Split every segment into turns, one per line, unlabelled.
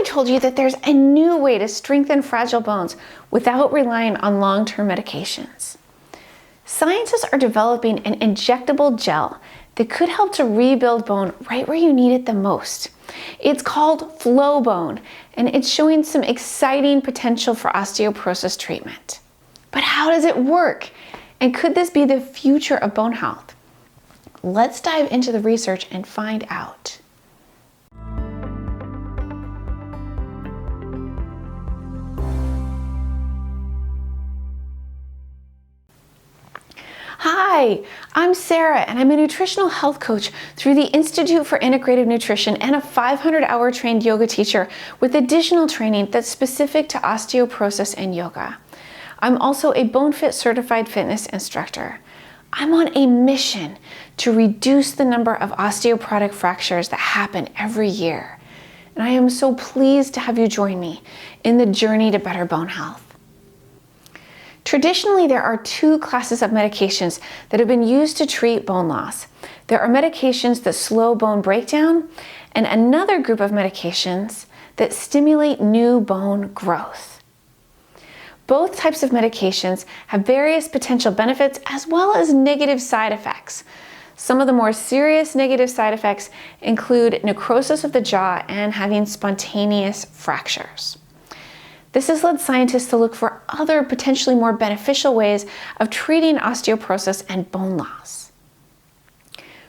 I told you that there's a new way to strengthen fragile bones without relying on long-term medications. Scientists are developing an injectable gel that could help to rebuild bone right where you need it the most. It's called Flowbone, and it's showing some exciting potential for osteoporosis treatment. But how does it work? And could this be the future of bone health? Let's dive into the research and find out. Hi, I'm Sarah, and I'm a nutritional health coach through the Institute for Integrative Nutrition and a 500-hour trained yoga teacher with additional training that's specific to osteoporosis and yoga. I'm also a BoneFit certified fitness instructor. I'm on a mission to reduce the number of osteoporotic fractures that happen every year. And I am so pleased to have you join me in the journey to better bone health. Traditionally, there are two classes of medications that have been used to treat bone loss. There are medications that slow bone breakdown and another group of medications that stimulate new bone growth. Both types of medications have various potential benefits as well as negative side effects. Some of the more serious negative side effects include necrosis of the jaw and having spontaneous fractures. This has led scientists to look for other potentially more beneficial ways of treating osteoporosis and bone loss.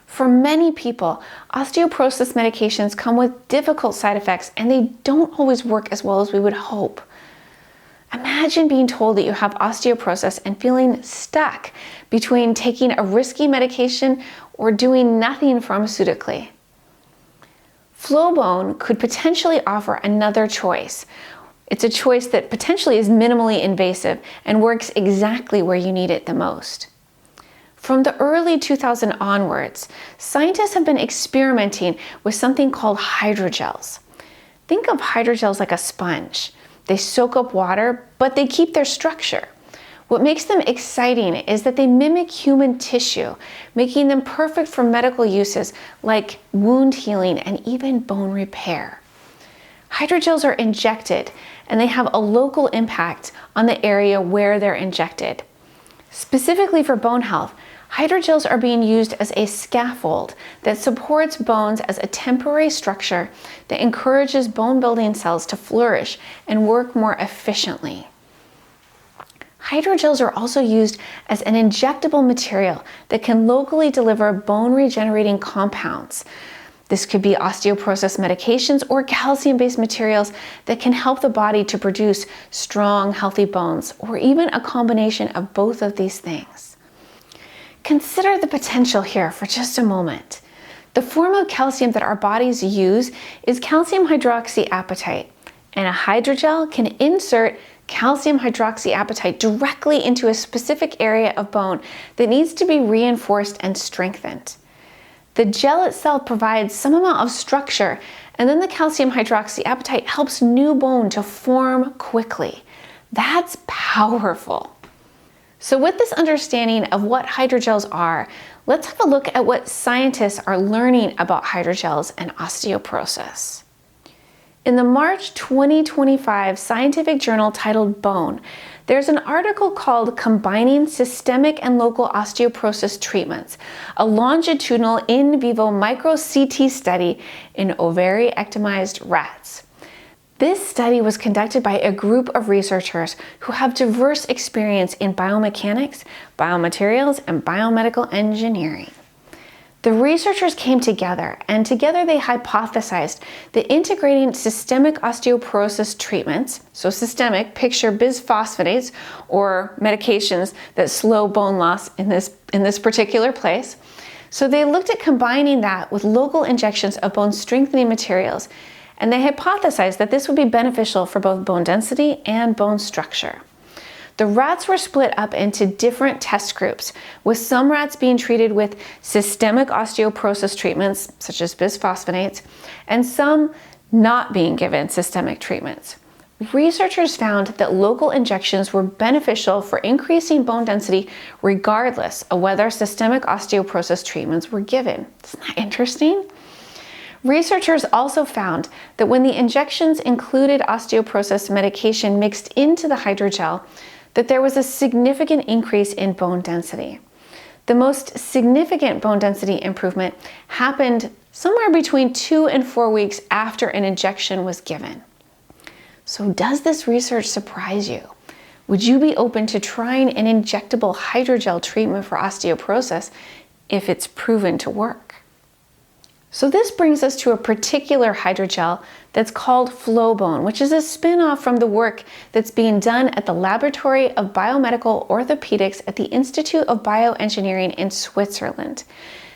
For many people, osteoporosis medications come with difficult side effects and they don't always work as well as we would hope. Imagine being told that you have osteoporosis and feeling stuck between taking a risky medication or doing nothing pharmaceutically. Flowbone could potentially offer another choice. It's a choice that potentially is minimally invasive and works exactly where you need it the most. From the early 2000s onwards, scientists have been experimenting with something called hydrogels. Think of hydrogels like a sponge. They soak up water, but they keep their structure. What makes them exciting is that they mimic human tissue, making them perfect for medical uses like wound healing and even bone repair. Hydrogels are injected, and they have a local impact on the area where they're injected. Specifically for bone health, hydrogels are being used as a scaffold that supports bones as a temporary structure that encourages bone-building cells to flourish and work more efficiently. Hydrogels are also used as an injectable material that can locally deliver bone-regenerating compounds. This could be osteoporosis medications or calcium-based materials that can help the body to produce strong, healthy bones, or even a combination of both of these things. Consider the potential here for just a moment. The form of calcium that our bodies use is calcium hydroxyapatite, and a hydrogel can insert calcium hydroxyapatite directly into a specific area of bone that needs to be reinforced and strengthened. The gel itself provides some amount of structure, and then the calcium hydroxyapatite helps new bone to form quickly. That's powerful. So with this understanding of what hydrogels are, let's have a look at what scientists are learning about hydrogels and osteoporosis. In the March 2025 scientific journal titled Bone, there's an article called Combining Systemic and Local Osteoporosis Treatments, a longitudinal in vivo micro-CT study in ovari-ectomized rats. This study was conducted by a group of researchers who have diverse experience in biomechanics, biomaterials, and biomedical engineering. The researchers came together, and together they hypothesized that integrating systemic osteoporosis treatments, so systemic, picture bisphosphonates or medications that slow bone loss in this particular place. So they looked at combining that with local injections of bone strengthening materials, and they hypothesized that this would be beneficial for both bone density and bone structure. The rats were split up into different test groups, with some rats being treated with systemic osteoporosis treatments, such as bisphosphonates, and some not being given systemic treatments. Researchers found that local injections were beneficial for increasing bone density regardless of whether systemic osteoporosis treatments were given. Isn't that interesting? Researchers also found that when the injections included osteoporosis medication mixed into the hydrogel, that there was a significant increase in bone density. The most significant bone density improvement happened somewhere between 2 and 4 weeks after an injection was given. So does this research surprise you? Would you be open to trying an injectable hydrogel treatment for osteoporosis if it's proven to work? So this brings us to a particular hydrogel that's called Flowbone, which is a spin-off from the work that's being done at the Laboratory of Biomedical Orthopedics at the Institute of Bioengineering in Switzerland,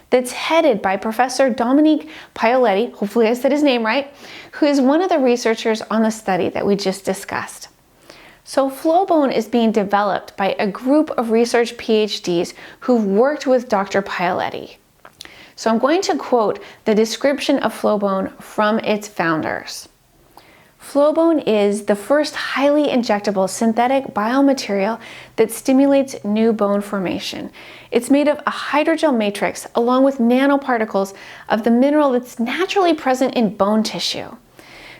that's headed by Professor Dominique Paoletti, hopefully I said his name right, who is one of the researchers on the study that we just discussed. So Flowbone is being developed by a group of research PhDs who've worked with Dr. Paoletti. So I'm going to quote the description of Flowbone from its founders. Flowbone is the first highly injectable synthetic biomaterial that stimulates new bone formation. It's made of a hydrogel matrix along with nanoparticles of the mineral that's naturally present in bone tissue.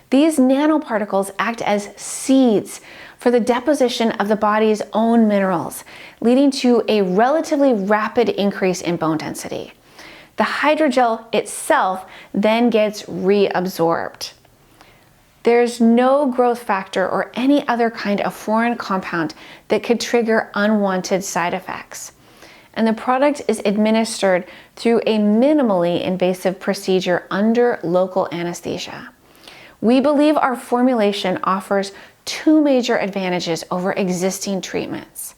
These nanoparticles act as seeds for the deposition of the body's own minerals, leading to a relatively rapid increase in bone density. The hydrogel itself then gets reabsorbed. There's no growth factor or any other kind of foreign compound that could trigger unwanted side effects. And the product is administered through a minimally invasive procedure under local anesthesia. We believe our formulation offers 2 major advantages over existing treatments.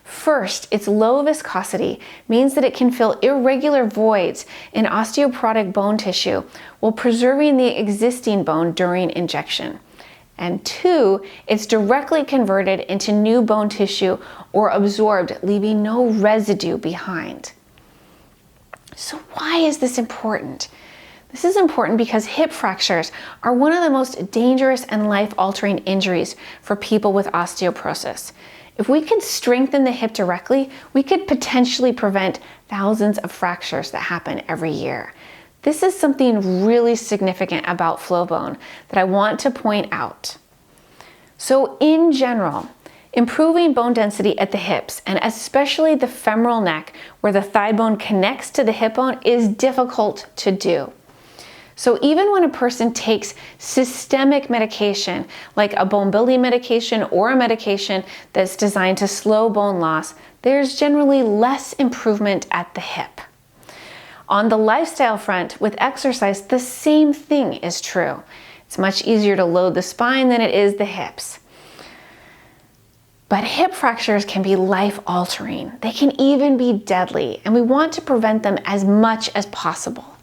First, its low viscosity means that it can fill irregular voids in osteoporotic bone tissue while preserving the existing bone during injection. And 2, it's directly converted into new bone tissue or absorbed, leaving no residue behind. So why is this important? This is important because hip fractures are one of the most dangerous and life-altering injuries for people with osteoporosis. If we could strengthen the hip directly, we could potentially prevent thousands of fractures that happen every year. This is something really significant about Flowbone that I want to point out. So in general, improving bone density at the hips, and especially the femoral neck where the thigh bone connects to the hip bone, is difficult to do. So even when a person takes systemic medication, like a bone building medication or a medication that's designed to slow bone loss, there's generally less improvement at the hip. On the lifestyle front, with exercise, the same thing is true. It's much easier to load the spine than it is the hips. But hip fractures can be life-altering. They can even be deadly, and we want to prevent them as much as possible.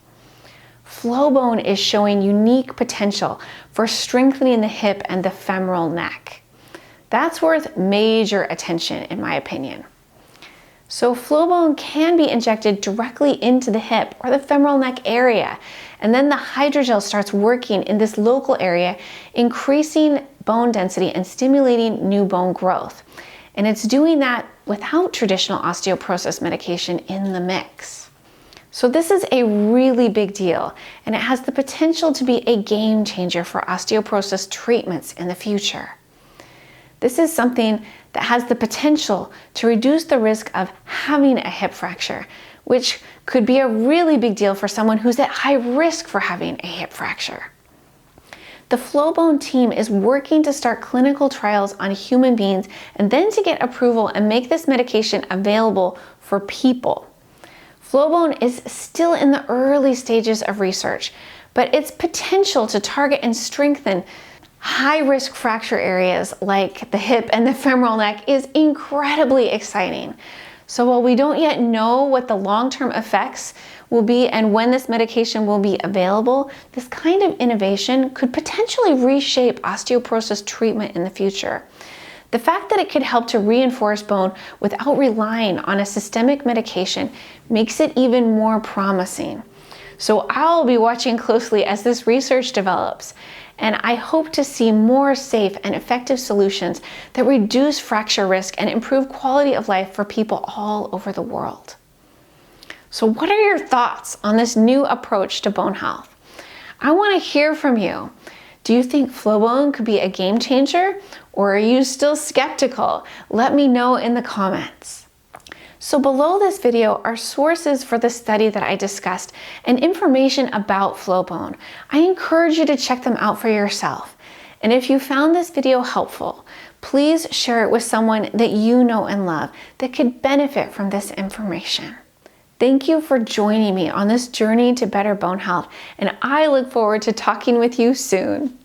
Flowbone is showing unique potential for strengthening the hip and the femoral neck. That's worth major attention, in my opinion. So Flowbone can be injected directly into the hip or the femoral neck area, and then the hydrogel starts working in this local area, increasing bone density and stimulating new bone growth. And it's doing that without traditional osteoporosis medication in the mix. So this is a really big deal, and it has the potential to be a game changer for osteoporosis treatments in the future. This is something that has the potential to reduce the risk of having a hip fracture, which could be a really big deal for someone who's at high risk for having a hip fracture. The Flowbone team is working to start clinical trials on human beings and then to get approval and make this medication available for people. Flowbone is still in the early stages of research, but its potential to target and strengthen high-risk fracture areas like the hip and the femoral neck is incredibly exciting. So while we don't yet know what the long-term effects will be and when this medication will be available, this kind of innovation could potentially reshape osteoporosis treatment in the future. The fact that it could help to reinforce bone without relying on a systemic medication makes it even more promising. So I'll be watching closely as this research develops, and I hope to see more safe and effective solutions that reduce fracture risk and improve quality of life for people all over the world. So what are your thoughts on this new approach to bone health? I want to hear from you. Do you think Flowbone could be a game changer, or are you still skeptical? Let me know in the comments. So below this video are sources for the study that I discussed and information about Flowbone. I encourage you to check them out for yourself. And if you found this video helpful, please share it with someone that you know and love that could benefit from this information. Thank you for joining me on this journey to better bone health, and I look forward to talking with you soon.